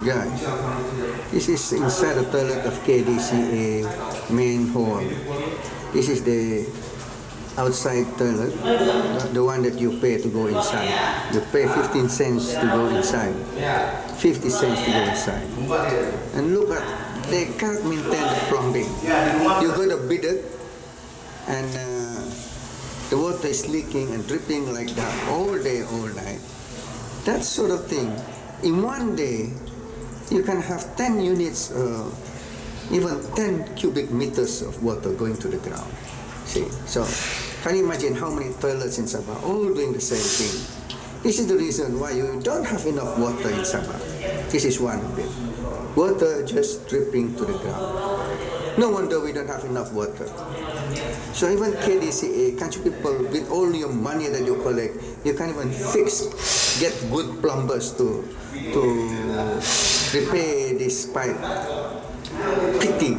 Guys, this is inside the toilet of Kdca main hall. This is the outside toilet, the one that you pay to go inside. You pay 15 cents to go inside, 50 cents to go inside. And look at, they can't maintain the plumbing. You got a bidet and the water is leaking and dripping like that all day, all night. That sort of thing. In one day, you can have 10 units, even 10 cubic meters of water going to the ground. See, so can you imagine how many toilets in Sabah all doing the same thing? This is the reason why you don't have enough water in Sabah. This is one of it. Water just dripping to the ground. No wonder we don't have enough water. So even Kdca, country people, with all your money that you collect, you can't even get good plumbers to repair this pipe. Pity.